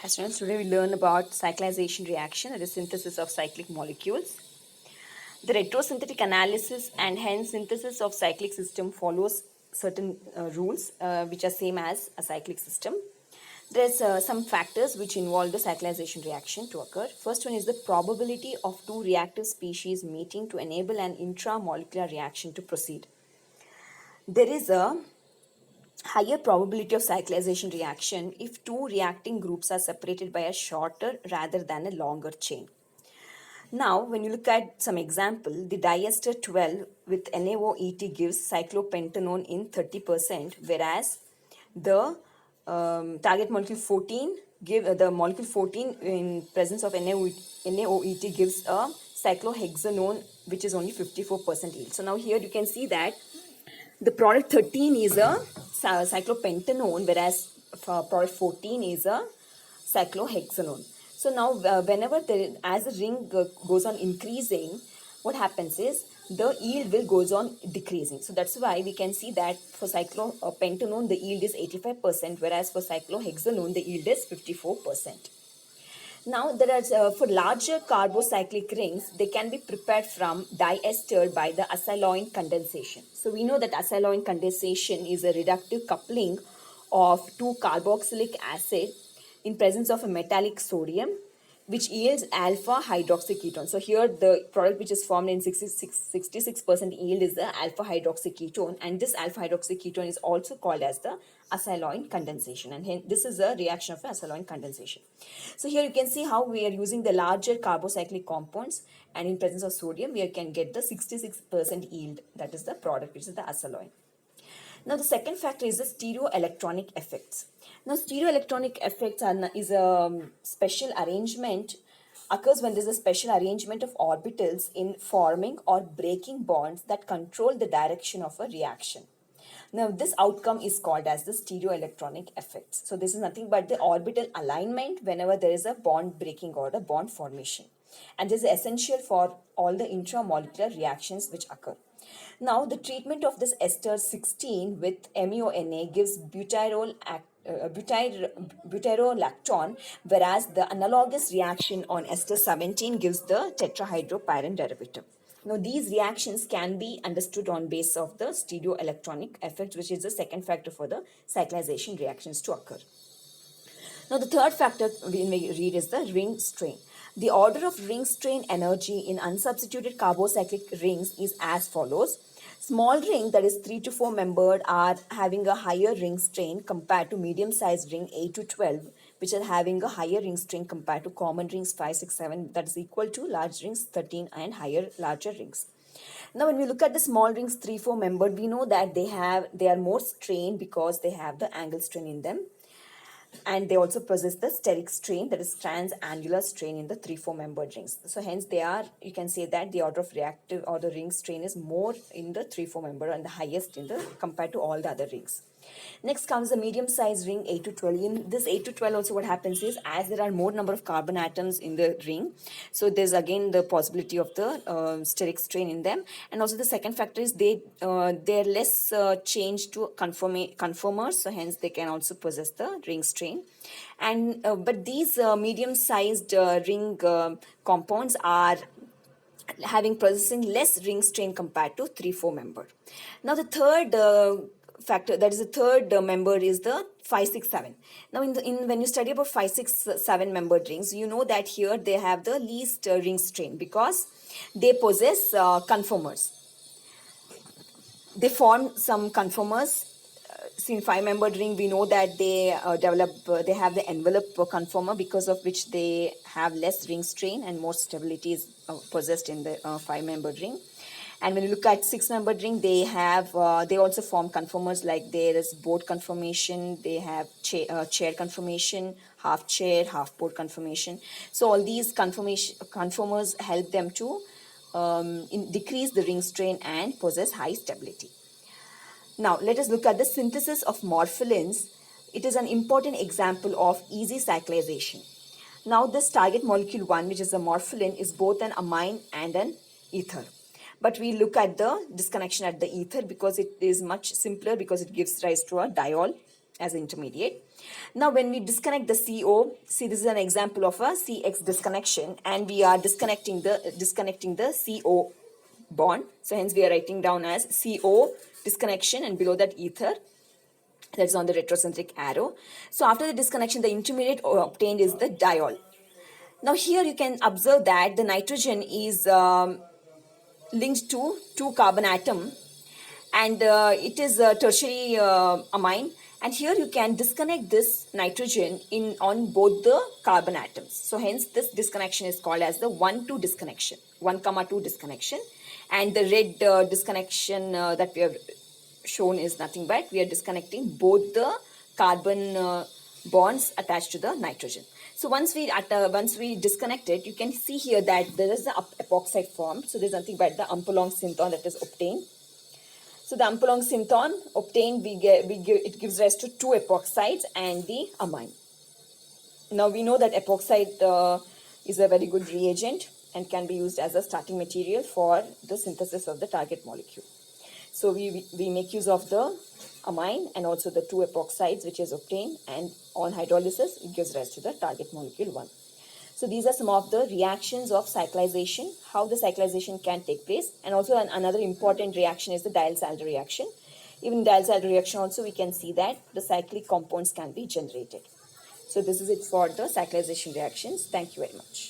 Students, today we learn about cyclization reaction, that is synthesis of cyclic molecules. The retrosynthetic analysis and hence synthesis of cyclic system follows certain rules which are same as a cyclic system. There's some factors which involve the cyclization reaction to occur. First one is the probability of two reactive species meeting to enable an intramolecular reaction to proceed. There is a higher probability of cyclization reaction if two reacting groups are separated by a shorter rather than a longer chain. Now, when you look at some example, the diester 12 with NaOET gives cyclopentanone in 30%, whereas the target molecule 14 the molecule 14 in presence of NaOET gives a cyclohexanone which is only 54% yield. So now here you can see that the product 13 is a cyclopentanone, whereas product 14 is a cyclohexanone. So now whenever as the ring goes on increasing, what happens is the yield will goes on decreasing. So that's why we can see that for cyclopentanone the yield is 85%, whereas for cyclohexanone the yield is 54%. Now, there are for larger carbocyclic rings, they can be prepared from diester by the acylloin condensation. So we know that acylloin condensation is a reductive coupling of two carboxylic acid in presence of a metallic sodium, which yields alpha hydroxyketone. So here the product which is formed in 66% yield is the alpha hydroxyketone, and this alpha hydroxyketone is also called as the acylloin condensation, and hence this is a reaction of acylloin condensation. So here you can see how we are using the larger carbocyclic compounds, and in presence of sodium we can get the 66% yield, that is the product which is the acylloin. Now the second factor is the stereoelectronic effects. Now stereoelectronic effects is a special arrangement, occurs when there is a special arrangement of orbitals in forming or breaking bonds that control the direction of a reaction. Now this outcome is called as the stereoelectronic effects. So this is nothing but the orbital alignment whenever there is a bond breaking or a bond formation, and this is essential for all the intramolecular reactions which occur. Now, the treatment of this ester 16 with MeONA gives butyrolactone, whereas the analogous reaction on ester 17 gives the tetrahydropyran derivative. Now, these reactions can be understood on base of the stereoelectronic effect, which is the second factor for the cyclization reactions to occur. Now, the third factor we may read is the ring strain. The order of ring strain energy in unsubstituted carbocyclic rings is as follows. Small ring, that is 3 to 4 membered, are having a higher ring strain compared to medium sized ring 8 to 12, which are having a higher ring strain compared to common rings 5, 6, 7, that is equal to large rings 13 and larger rings. Now, when we look at the small rings 3, 4 membered, we know that they are more strained because they have the angle strain in them, and they also possess the steric strain, that is transannular strain in the 3-4 membered rings. So hence they are, you can say that the order of reactive or the ring strain is more in the 3-4 member and the highest in the compared to all the other rings. Next comes the medium sized ring 8 to 12. In this 8 to 12 also what happens is, as there are more number of carbon atoms in the ring, so there's again the possibility of the steric strain in them. And also the second factor is they're less changed to conformers, so hence they can also possess the ring strain. And but these medium sized ring compounds are having possessing less ring strain compared to 3-4 member. Now the third factor, that is the third member, is the 5, 6, 7. Now in when you study about 5, 6, 7 membered rings, you know that here they have the least ring strain because they possess conformers. They form some conformers. In 5-membered ring, we know that they they have the envelope conformer, because of which they have less ring strain and more stability is possessed in the 5-membered ring. And when you look at 6-membered ring, they also form conformers, like there is board conformation, they have chair conformation, half chair, half board conformation. So all these conformers help them to decrease the ring strain and possess high stability. Now, let us look at the synthesis of morpholins. It is an important example of easy cyclization. Now, this target molecule 1, which is the morpholin, is both an amine and an ether. But we look at the disconnection at the ether because it is much simpler, because it gives rise to a diol. as intermediate. Now when we disconnect the CO, see this is an example of a CX disconnection, and we are disconnecting the CO bond. So hence we are writing down as CO disconnection, and below that ether, that's on the retrocentric arrow. So after the disconnection, the intermediate obtained is the diol. Now here you can observe that the nitrogen is linked to two carbon atom, and it is a tertiary amine, and here you can disconnect this nitrogen in on both the carbon atoms. So hence this disconnection is called as the 1-2 disconnection, 1,2 disconnection. And the red disconnection that we have shown is nothing but we are disconnecting both the carbon bonds attached to the nitrogen. So once we disconnect it, you can see here that there is the epoxide formed. So there's nothing but the umpalong synthon that is obtained. So the umpalong synthon obtained, it gives rise to two epoxides and the amine. Now we know that epoxide is a very good reagent and can be used as a starting material for the synthesis of the target molecule. So we make use of the amine and also the two epoxides which is obtained, and on hydrolysis it gives rise to the target molecule 1. So these are some of the reactions of cyclization, how the cyclization can take place. And also another important reaction is the Diels-Alder reaction. Even in Diels-Alder reaction also we can see that the cyclic compounds can be generated. So this is it for the cyclization reactions. Thank you very much.